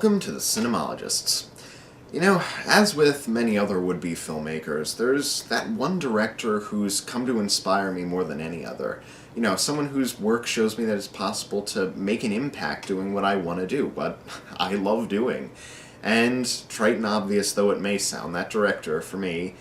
Welcome to the Cinemologists. You know, as with many other would-be filmmakers, there's that one director who's come to inspire me more than any other. You know, someone whose work shows me that it's possible to make an impact doing what I want to do, what I love doing. And, trite and obvious though it may sound, that director, for me,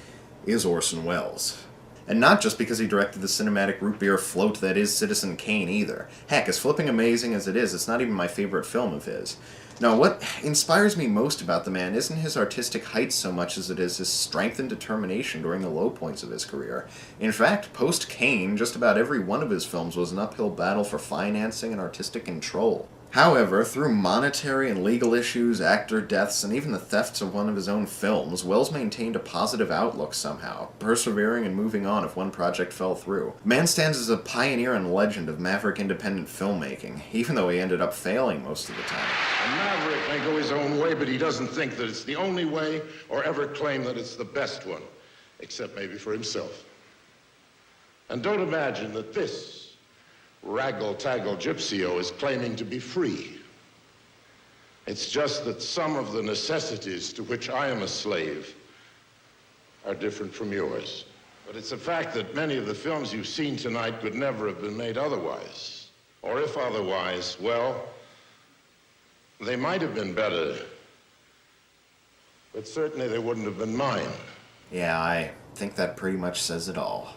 is Orson Welles. And not just because he directed the cinematic root beer float that is Citizen Kane either. Heck, as flipping amazing as it is, it's not even my favorite film of his. No, what inspires me most about the man isn't his artistic heights so much as it is his strength and determination during the low points of his career. In fact, post-Kane, just about every one of his films was an uphill battle for financing and artistic control. However, through monetary and legal issues, actor deaths, and even the thefts of one of his own films, Welles maintained a positive outlook somehow, persevering and moving on if one project fell through. The man stands as a pioneer and legend of maverick independent filmmaking, even though he ended up failing most of the time. A maverick may go his own way, but he doesn't think that it's the only way or ever claim that it's the best one, except maybe for himself. And don't imagine that this raggle-taggle gypsy-o is claiming to be free. It's just that some of the necessities to which I am a slave are different from yours. But it's a fact that many of the films you've seen tonight could never have been made otherwise. Or if otherwise, well, they might have been better, but certainly they wouldn't have been mine. Yeah, I think that pretty much says it all.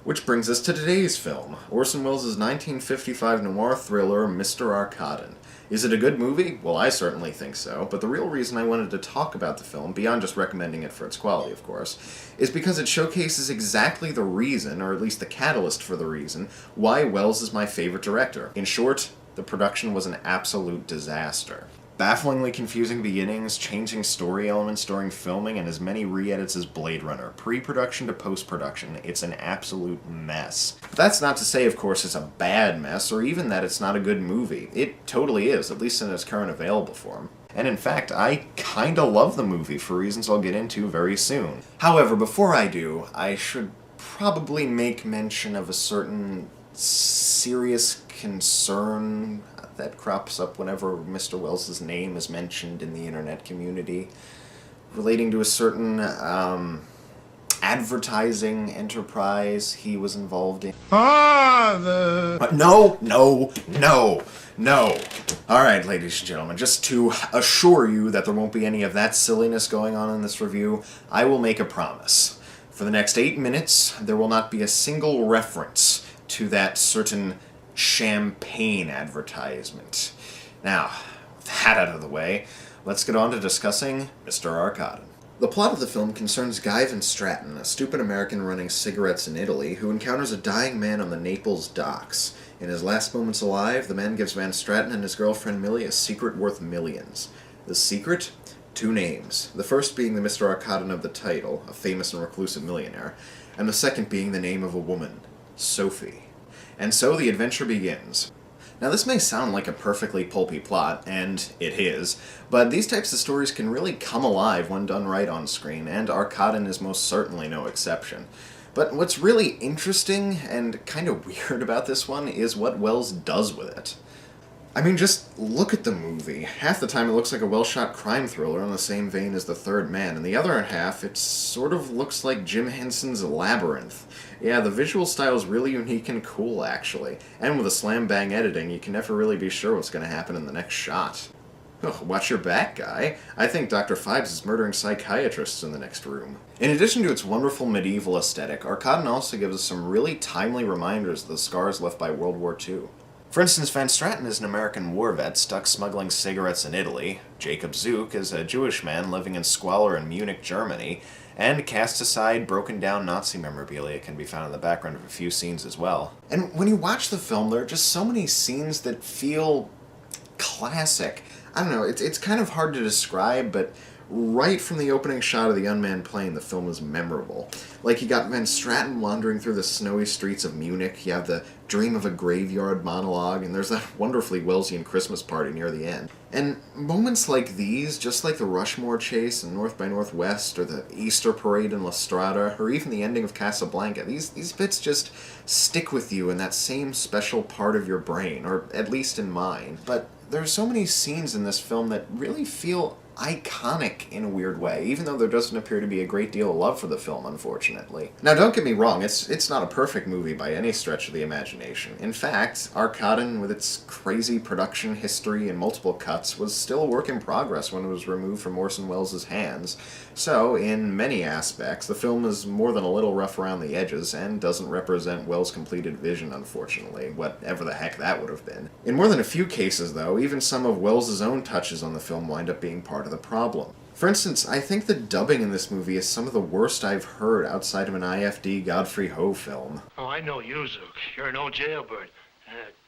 Which brings us to today's film, Orson Welles' 1955 noir thriller, Mr. Arkadin. Is it a good movie? Well, I certainly think so, but the real reason I wanted to talk about the film, beyond just recommending it for its quality, of course, is because it showcases exactly the reason, or at least the catalyst for the reason, why Welles is my favorite director. In short, the production was an absolute disaster. Bafflingly confusing beginnings, changing story elements during filming, and as many re-edits as Blade Runner. Pre-production to post-production, it's an absolute mess. But that's not to say, of course, it's a bad mess, or even that it's not a good movie. It totally is, at least in its current available form. And in fact, I kinda love the movie for reasons I'll get into very soon. However, before I do, I should probably make mention of a certain serious concern that crops up whenever Mr. Welles' name is mentioned in the internet community, relating to a certain advertising enterprise he was involved in. No. Alright, ladies and gentlemen, just to assure you that there won't be any of that silliness going on in this review, I will make a promise. For the next 8 minutes, there will not be a single reference to that certain champagne advertisement. Now, with that out of the way, let's get on to discussing Mr. Arkadin. The plot of the film concerns Guy Van Straten, a stupid American running cigarettes in Italy, who encounters a dying man on the Naples docks. In his last moments alive, the man gives Van Straten and his girlfriend Millie a secret worth millions. The secret? 2 names. The first being the Mr. Arkadin of the title, a famous and reclusive millionaire, and the second being the name of a woman, Sophie. And so the adventure begins. Now this may sound like a perfectly pulpy plot, and it is, but these types of stories can really come alive when done right on screen, and Arkadin is most certainly no exception. But what's really interesting and kind of weird about this one is what Welles does with it. I mean, just look at the movie. Half the time it looks like a well-shot crime thriller in the same vein as The Third Man, and the other half it sort of looks like Jim Henson's Labyrinth. Yeah, the visual style is really unique and cool, actually. And with a slam-bang editing, you can never really be sure what's going to happen in the next shot. Oh, watch your back, Guy. I think Dr. Phibes is murdering psychiatrists in the next room. In addition to its wonderful medieval aesthetic, Arkadin also gives us some really timely reminders of the scars left by World War II. For instance, Van Straten is an American war vet stuck smuggling cigarettes in Italy, Jacob Zook is a Jewish man living in squalor in Munich, Germany, and cast-aside, broken-down Nazi memorabilia can be found in the background of a few scenes as well. And when you watch the film, there are just so many scenes that feel classic. I don't know, it's kind of hard to describe, but right from the opening shot of the unmanned plane, the film is memorable. Like, you got Van Straten wandering through the snowy streets of Munich, you have the dream of a graveyard monologue, and there's that wonderfully Wellesian Christmas party near the end. And moments like these, just like the Rushmore chase in North by Northwest, or the Easter parade in La Strada, or even the ending of Casablanca, these bits just stick with you in that same special part of your brain, or at least in mine. But There are so many scenes in this film that really feel iconic in a weird way, even though there doesn't appear to be a great deal of love for the film, unfortunately. Now, don't get me wrong, it's not a perfect movie by any stretch of the imagination. In fact, Arkadin, with its crazy production history and multiple cuts, was still a work in progress when it was removed from Orson Welles' hands. So, in many aspects, the film is more than a little rough around the edges and doesn't represent Welles' completed vision, unfortunately, whatever the heck that would have been. In more than a few cases, though, even some of Welles' own touches on the film wind up being part of the problem. For instance, I think the dubbing in this movie is some of the worst I've heard outside of an IFD Godfrey Ho film. Oh, I know you, Zook. You're no jailbird.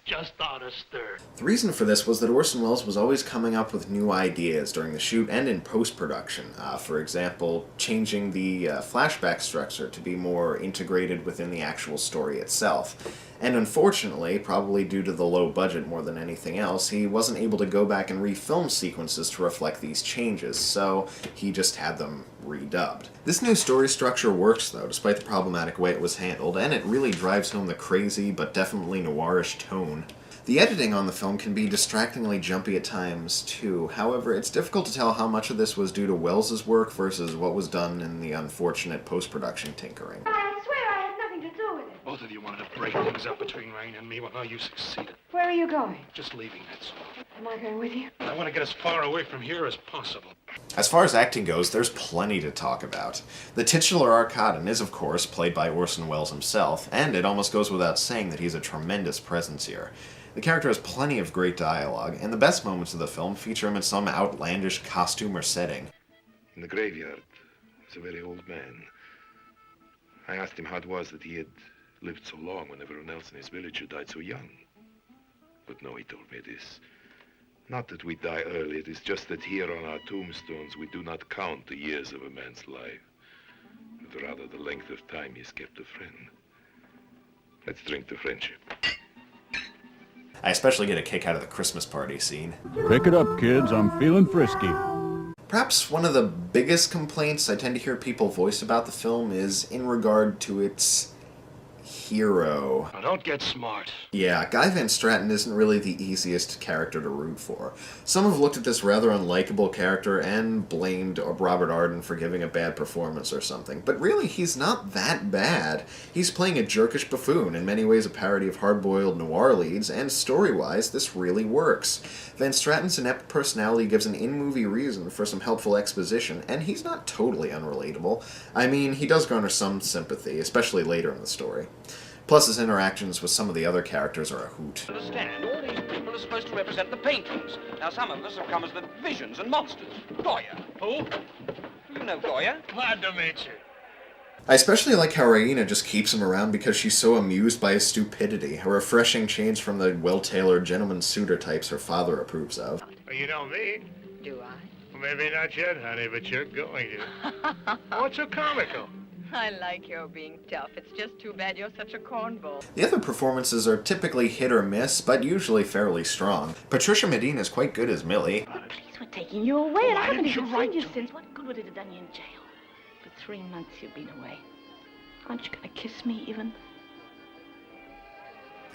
Just out of stir. The reason for this was that Orson Welles was always coming up with new ideas during the shoot and in post-production. For example, changing the flashback structure to be more integrated within the actual story itself. And unfortunately, probably due to the low budget more than anything else, he wasn't able to go back and refilm sequences to reflect these changes, so he just had them redubbed. This new story structure works, though, despite the problematic way it was handled, and it really drives home the crazy but definitely noirish tone. The editing on the film can be distractingly jumpy at times, too. However, it's difficult to tell how much of this was due to Welles' work versus what was done in the unfortunate post-production tinkering. I swear I had nothing to do with it. Both of you wanted to break things up between Rain and me. Well, now you succeeded. Where are you going? Just leaving, that's all. Am I going with you? I want to get as far away from here as possible. As far as acting goes, there's plenty to talk about. The titular Arkadin is, of course, played by Orson Welles himself, and it almost goes without saying that he's a tremendous presence here. The character has plenty of great dialogue, and the best moments of the film feature him in some outlandish costume or setting. In the graveyard was a very old man. I asked him how it was that he had lived so long when everyone else in his village had died so young. But no, he told me this. Not that we die early, it is just that here on our tombstones we do not count the years of a man's life, but rather the length of time he has kept a friend. Let's drink to friendship. I especially get a kick out of the Christmas party scene. Pick it up, kids. I'm feeling frisky. Perhaps one of the biggest complaints I tend to hear people voice about the film is in regard to its hero. Now, don't get smart. Yeah, Guy Van Straten isn't really the easiest character to root for. Some have looked at this rather unlikable character and blamed Robert Arden for giving a bad performance or something, but really he's not that bad. He's playing a jerkish buffoon, in many ways a parody of hard-boiled noir leads, and story-wise this really works. Van Straten's inept personality gives an in-movie reason for some helpful exposition, and he's not totally unrelatable. I mean, he does garner some sympathy, especially later in the story. Plus, his interactions with some of the other characters are a hoot. Understand, all these people are supposed to represent the paintings. Now, some of us have come as the visions and monsters. Goya. Who? You know Goya? Glad to meet you. I especially like how Raina just keeps him around because she's so amused by his stupidity, a refreshing change from the well-tailored gentleman suitor types her father approves of. You know me. Do I? Maybe not yet, honey, but you're going to. What's so comical? I like your being tough. It's just too bad you're such a cornball. The other performances are typically hit or miss, but usually fairly strong. Patricia Medina is quite good as Millie. Police were taking you away, and I haven't didn't you even write seen you to since. What good would it have done you in jail? For 3 months you've been away. Aren't you gonna kiss me, even?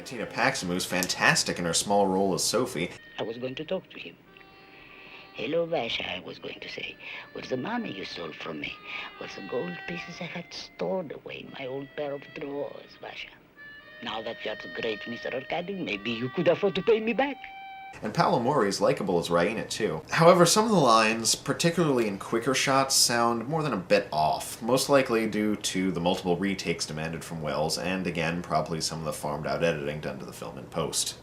Tina Paxton was fantastic in her small role as Sophie. I was going to talk to him. Hello, Vasha, I was going to say. Where's the money you stole from me? Where's the gold pieces I had stored away in my old pair of drawers, Vasha? Now that you're the great Mr. Arkadin, maybe you could afford to pay me back. And Paolo Mori is likable as Raina, too. However, some of the lines, particularly in quicker shots, sound more than a bit off, most likely due to the multiple retakes demanded from Welles, and again, probably some of the farmed-out editing done to the film in post.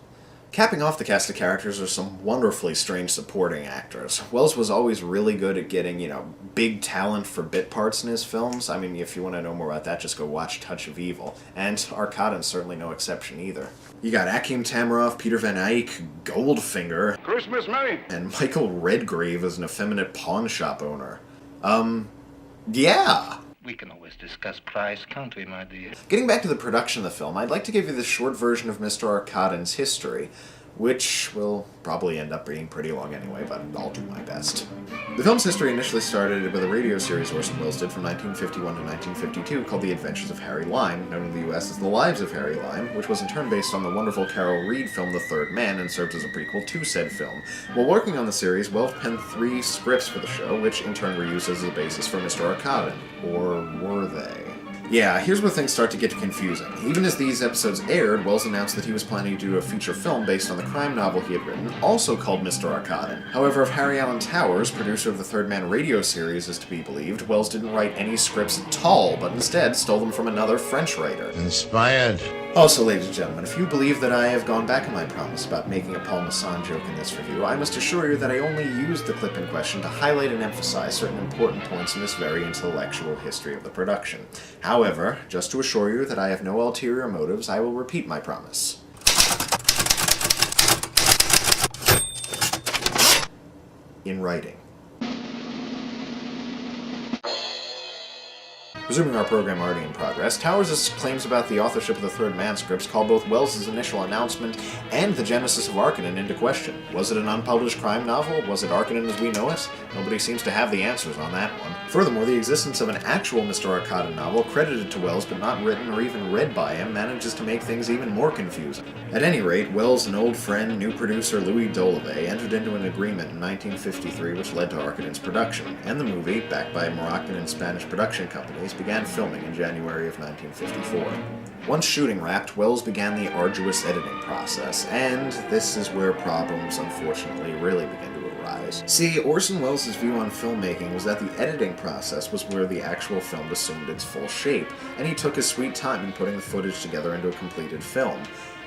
Capping off the cast of characters are some wonderfully strange supporting actors. Welles was always really good at getting, big talent for bit parts in his films. I mean, if you want to know more about that, just go watch Touch of Evil. And Arkadin's certainly no exception either. You got Akim Tamiroff, Peter Van Eyck, Goldfinger, Christmas May! and Michael Redgrave as an effeminate pawn shop owner. Yeah! We can always discuss price, can't we, my dear? Getting back to the production of the film, I'd like to give you the short version of Mr. Arkadin's history. which will probably end up being pretty long anyway, but I'll do my best. The film's history initially started with a radio series Orson Welles did from 1951 to 1952 called The Adventures of Harry Lime, known in the US as The Lives of Harry Lime, which was in turn based on the wonderful Carol Reed film The Third Man and served as a prequel to said film. While working on the series, Welles penned 3 scripts for the show, which in turn were used as the basis for Mr. Arkadin. Or were they? Yeah, here's where things start to get confusing. Even as these episodes aired, Welles announced that he was planning to do a feature film based on the crime novel he had written, also called Mr. Arkadin. However, if Harry Alan Towers, producer of the Third Man radio series, is to be believed, Welles didn't write any scripts at all, but instead stole them from another French writer. Inspired. Also, ladies and gentlemen, if you believe that I have gone back on my promise about making a Paul Masson joke in this review, I must assure you that I only used the clip in question to highlight and emphasize certain important points in this very intellectual history of the production. However, just to assure you that I have no ulterior motives, I will repeat my promise. In writing. Resuming our program already in progress, Towers' claims about the authorship of the Third Man scripts call both Welles' initial announcement and the genesis of Arkadin into question. Was it an unpublished crime novel? Was it Arkadin as we know it? Nobody seems to have the answers on that one. Furthermore, the existence of an actual Mr. Arkadin novel credited to Welles but not written or even read by him manages to make things even more confusing. At any rate, Welles and old friend, new producer Louis Dolivet entered into an agreement in 1953 which led to Arkadin's production, and the movie, backed by Moroccan and Spanish production companies, began filming in January of 1954. Once shooting wrapped, Welles began the arduous editing process, and this is where problems, unfortunately, really begin to arise. See, Orson Welles' view on filmmaking was that the editing process was where the actual film assumed its full shape, and he took his sweet time in putting the footage together into a completed film.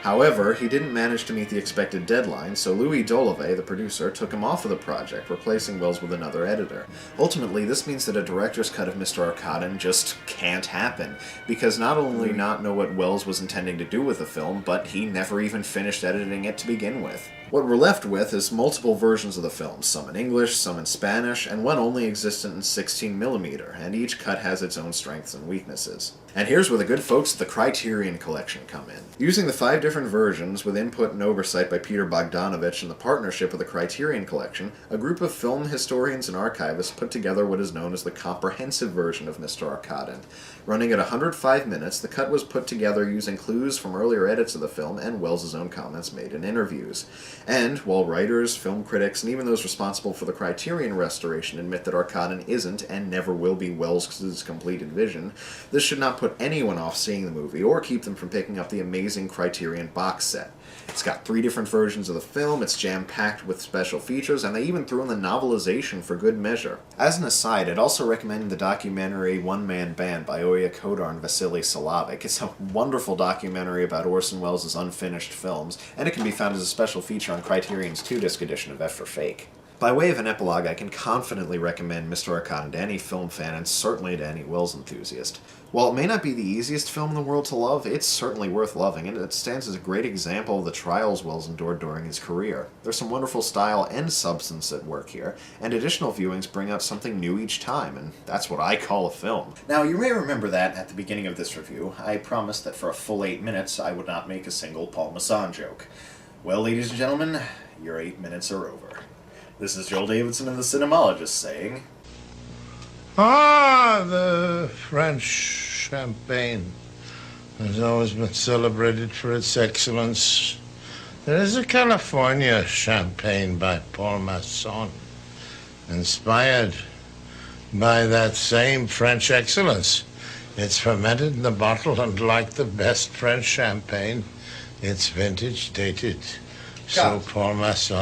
However, he didn't manage to meet the expected deadline, so Louis Dolivet, the producer, took him off of the project, replacing Welles with another editor. Ultimately, this means that a director's cut of Mr. Arkadin just can't happen, because not only not know what Welles was intending to do with the film, but he never even finished editing it to begin with. What we're left with is multiple versions of the film, some in English, some in Spanish, and one only existent in 16mm, and each cut has its own strengths and weaknesses. And here's where the good folks at the Criterion Collection come in. Using the 5 different versions, with input and oversight by Peter Bogdanovich and the partnership of the Criterion Collection, a group of film historians and archivists put together what is known as the comprehensive version of Mr. Arkadin. Running at 105 minutes, the cut was put together using clues from earlier edits of the film and Welles' own comments made in interviews. And, while writers, film critics, and even those responsible for the Criterion restoration admit that Arkadin isn't and never will be Welles' completed vision, this should not put anyone off seeing the movie or keep them from picking up the amazing Criterion box set. It's got 3 different versions of the film, it's jam-packed with special features, and they even threw in the novelization for good measure. As an aside, I'd also recommend the documentary One Man Band by Oya Kodar and Vasily Solovic. It's a wonderful documentary about Orson Welles' unfinished films, and it can be found as a special feature on Criterion's 2-disc edition of F for Fake. By way of an epilogue, I can confidently recommend Mr. Arkadin to any film fan and certainly to any Welles enthusiast. While it may not be the easiest film in the world to love, it's certainly worth loving, and it stands as a great example of the trials Welles endured during his career. There's some wonderful style and substance at work here, and additional viewings bring out something new each time, and that's what I call a film. Now, you may remember that at the beginning of this review, I promised that for a full 8 minutes I would not make a single Paul Masson joke. Well, ladies and gentlemen, your 8 minutes are over. This is Joel Davidson of the Cinemologist saying, Ah, the French champagne has always been celebrated for its excellence. There is a California champagne by Paul Masson, inspired by that same French excellence. It's fermented in the bottle, and like the best French champagne, it's vintage dated. So Paul Masson